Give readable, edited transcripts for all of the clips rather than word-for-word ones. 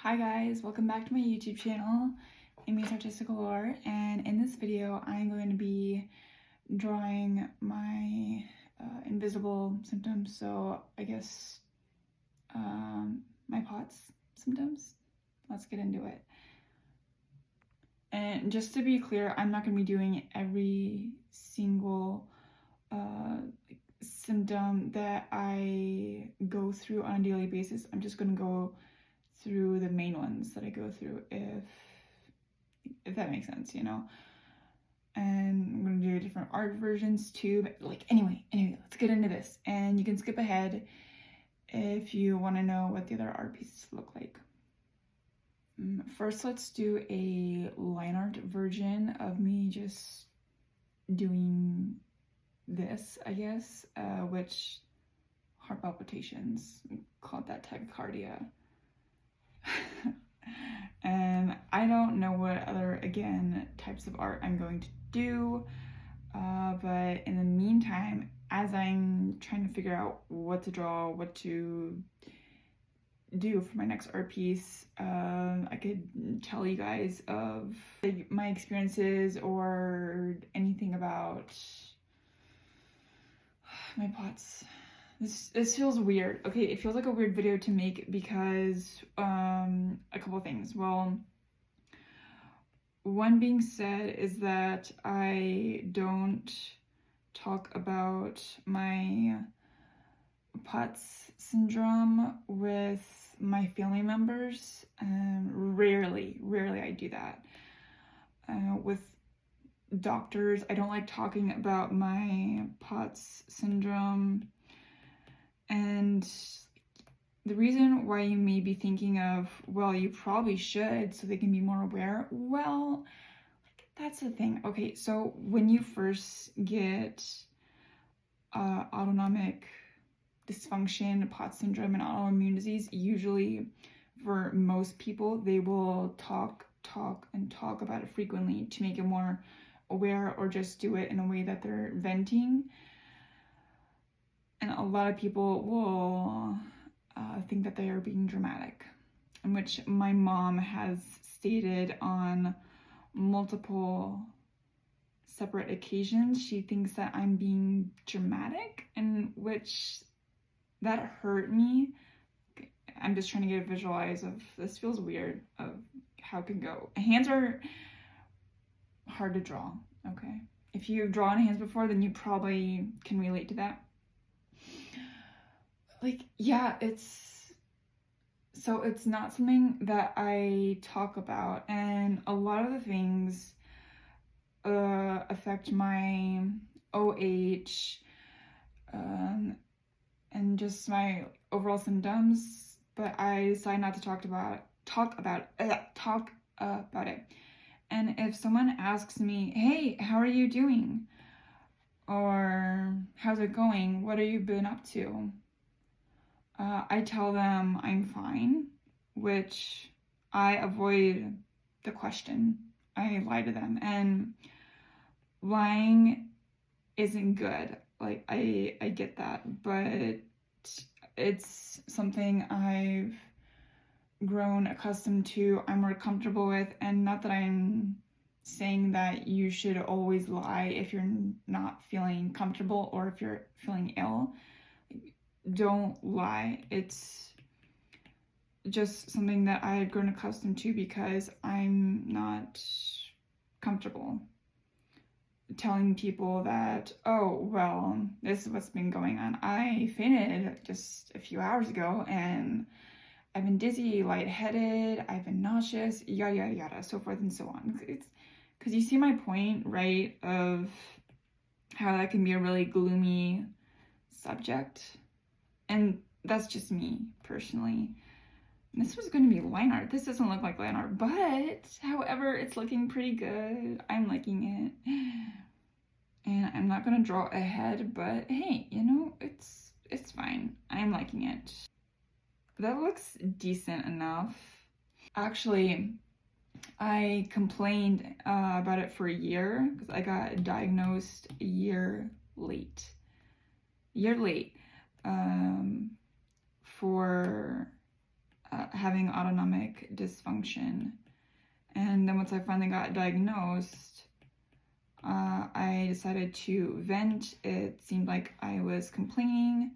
Hi guys, welcome back to my YouTube channel, Amy's Artistic Allure, and in this video I'm going to be drawing my invisible symptoms, so I guess my POTS symptoms. Let's get into it. And just to be clear, I'm not going to be doing every single symptom that I go through on a daily basis. I'm just going to go through the main ones that I go through, if that makes sense, you know. And I'm gonna do different art versions too, but like anyway, let's get into this. And you can skip ahead if you want to know what the other art pieces look like. First, let's do a line art version of me just doing this, I guess, which heart palpitations, we call it that tachycardia. And I don't know what other, again, types of art I'm going to do, but in the meantime, as I'm trying to figure out what to draw, what to do for my next art piece, I could tell you guys of my experiences or anything about my POTS. This feels weird. Okay, it feels like a weird video to make because a couple things. Well, one being said is that I don't talk about my POTS syndrome with my family members. Rarely I do that. With doctors, I don't like talking about my POTS syndrome. And the reason why you may be thinking of, well, you probably should so they can be more aware, well, that's the thing. Okay, so when you first get autonomic dysfunction, POTS syndrome, and autoimmune disease, usually for most people, they will talk about it frequently to make it more aware, or just do it in a way that they're venting. And a lot of people will think that they are being dramatic, in which my mom has stated on multiple separate occasions. She thinks that I'm being dramatic, in which that hurt me. I'm just trying to get a visualize of, this feels weird, of how it can go. Hands are hard to draw, okay? If you've drawn hands before, then you probably can relate to that. Like, yeah, it's not something that I talk about, and a lot of the things affect my OH and just my overall symptoms, but I decide not to talk about it. And if someone asks me, hey, how are you doing? Or how's it going? What have you been up to? I tell them I'm fine, which I avoid the question. I lie to them, and lying isn't good. Like, I get that, but it's something I've grown accustomed to, I'm more comfortable with, and not that I'm saying that you should always lie if you're not feeling comfortable or if you're feeling ill. Don't lie. It's just something that I've grown accustomed to because I'm not comfortable telling people that, oh, well, this is what's been going on. I fainted just a few hours ago and I've been dizzy, lightheaded, I've been nauseous, yada, yada, yada, so forth and so on. It's because you see my point, right, of how that can be a really gloomy subject. And that's just me, personally. And this was going to be line art. This doesn't look like line art, but, however, it's looking pretty good. I'm liking it. And I'm not going to draw ahead, but hey, you know, it's fine. I'm liking it. That looks decent enough. Actually, I complained about it for a year because I got diagnosed a year late. For having autonomic dysfunction. And then once I finally got diagnosed, I decided to vent. It seemed like I was complaining.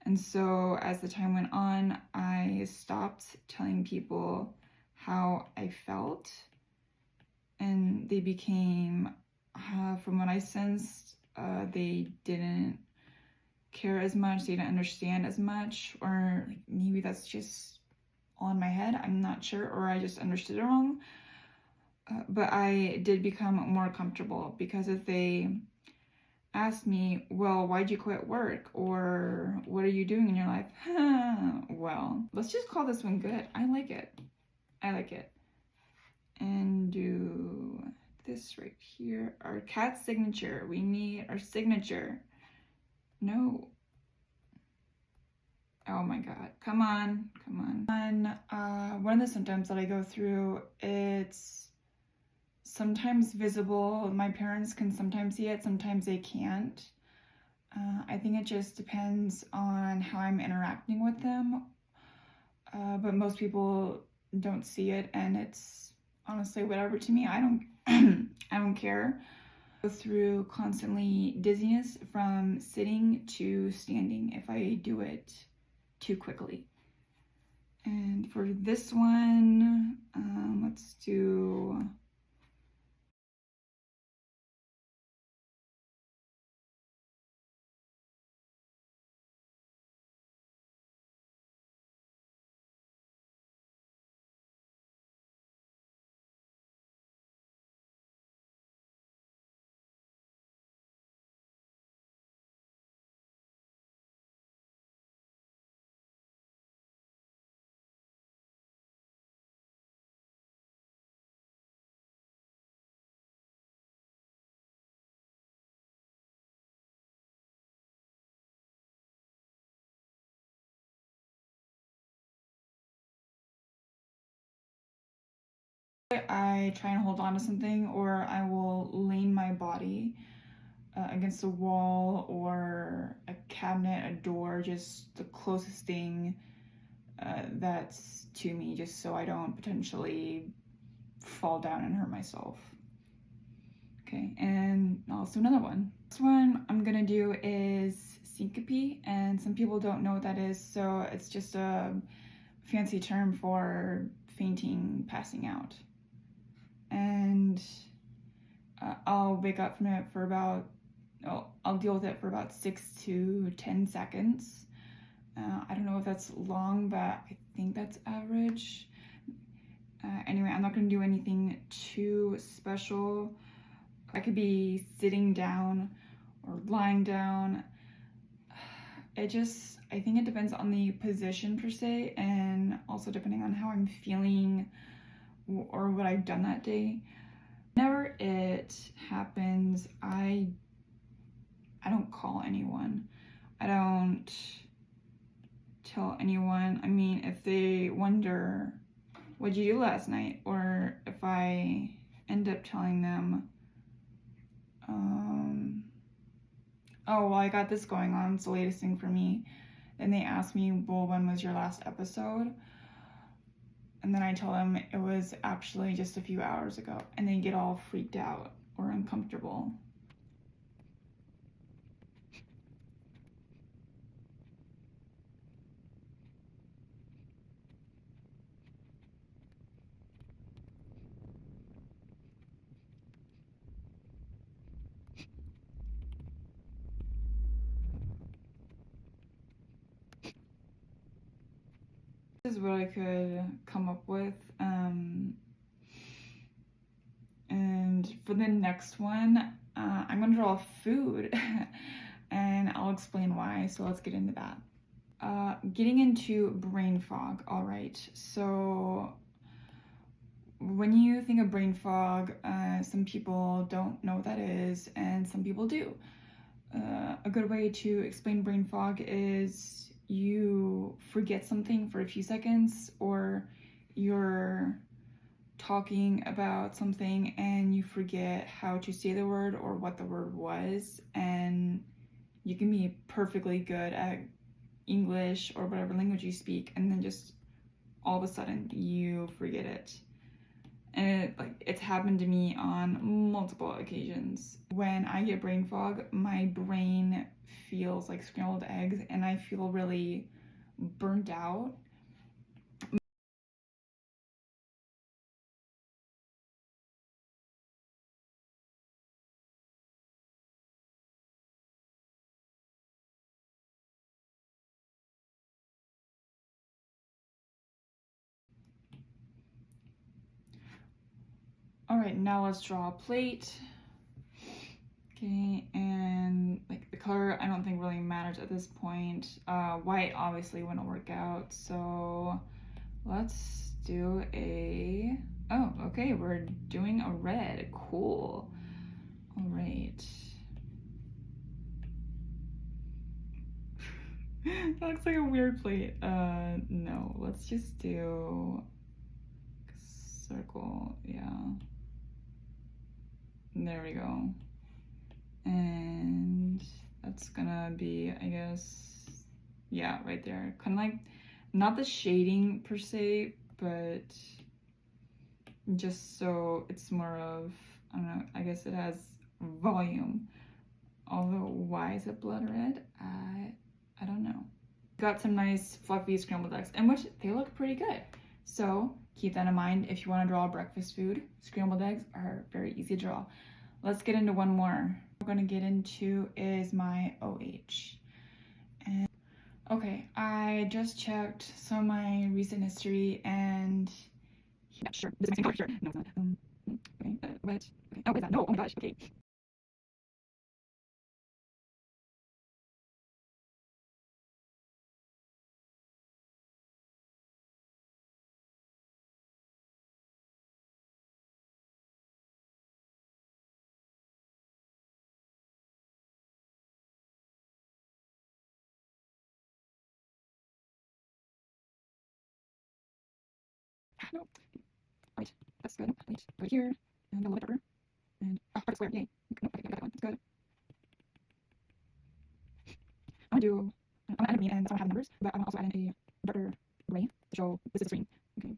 And so as the time went on, I stopped telling people how I felt. And they became, from what I sensed, they didn't care as much, they didn't understand as much, or like maybe that's just all in my head, I'm not sure, or I just understood it wrong. But I did become more comfortable, because if they asked me, well, why'd you quit work, or what are you doing in your life? Well, let's just call this one good. I like it. And do this right here, our cat signature. We need our signature. No. Oh my god. Come on. One of the symptoms that I go through, it's sometimes visible. My parents can sometimes see it, sometimes they can't. I think it just depends on how I'm interacting with them. But most people don't see it, and it's honestly whatever to me. I don't I don't care. Go through constantly dizziness from sitting to standing if I do it too quickly. And for this one, let's do I try and hold on to something, or I will lean my body against a wall or a cabinet, a door, just the closest thing that's to me, just so I don't potentially fall down and hurt myself. Okay, and also another one. This one I'm gonna do is syncope, and some people don't know what that is, so it's just a fancy term for fainting, passing out. And I'll wake up from it for about, I'll deal with it for about 6 to 10 seconds. I don't know if that's long, but I think that's average. Anyway, I'm not going to do anything too special. I could be sitting down or lying down. I think it depends on the position per se, and also depending on how I'm feeling or what I've done that day. Whenever it happens, I don't call anyone. I don't tell anyone. I mean, if they wonder, what'd you do last night? Or if I end up telling them, oh, well, I got this going on, it's the latest thing for me. And they ask me, well, when was your last episode? And then I tell them it was actually just a few hours ago, and they get all freaked out or uncomfortable. This is what I could come up with. And for the next one, I'm going to draw food and I'll explain why. So let's get into that. Getting into brain fog. All right. So when you think of brain fog, some people don't know what that is, and some people do. A good way to explain brain fog is you forget something for a few seconds, or you're talking about something and you forget how to say the word or what the word was, and you can be perfectly good at English or whatever language you speak, and then just all of a sudden you forget it. And it's happened to me on multiple occasions. When I get brain fog, my brain feels like scrambled eggs and I feel really burnt out. All right, now let's draw a plate. Okay, and like the color I don't think really matters at this point. White obviously wouldn't work out, so let's do a, oh, okay, we're doing a red, cool. All right. That looks like a weird plate. No, let's just do circle, yeah. There we go. And that's gonna be, I guess, yeah, right there. Kind of like, not the shading per se, but just so it's more of, I don't know, I guess it has volume. Although, why is it blood red? I don't know. Got some nice fluffy scrambled eggs, in which they look pretty good. So keep that in mind if you want to draw breakfast food. Scrambled eggs are very easy to draw. Let's get into one more. What I'm going to get into is my OH. And okay, I just checked some of my recent history and yeah, sure, this is my same color shirt. No, it's not. Okay, what? Okay. Oh, what is that? No, oh my gosh, okay. No. Right, that's good. Right, go here, and a little bit darker. And, oh, part square, yay. No, okay, got that one, that's good. I'm gonna add a green, and that's why I have numbers, but I'm also adding a darker gray to show this is the screen. Okay.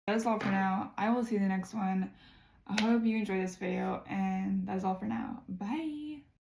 That is all for now. I will see you in the next one. I hope you enjoyed this video, and that is all for now. Bye!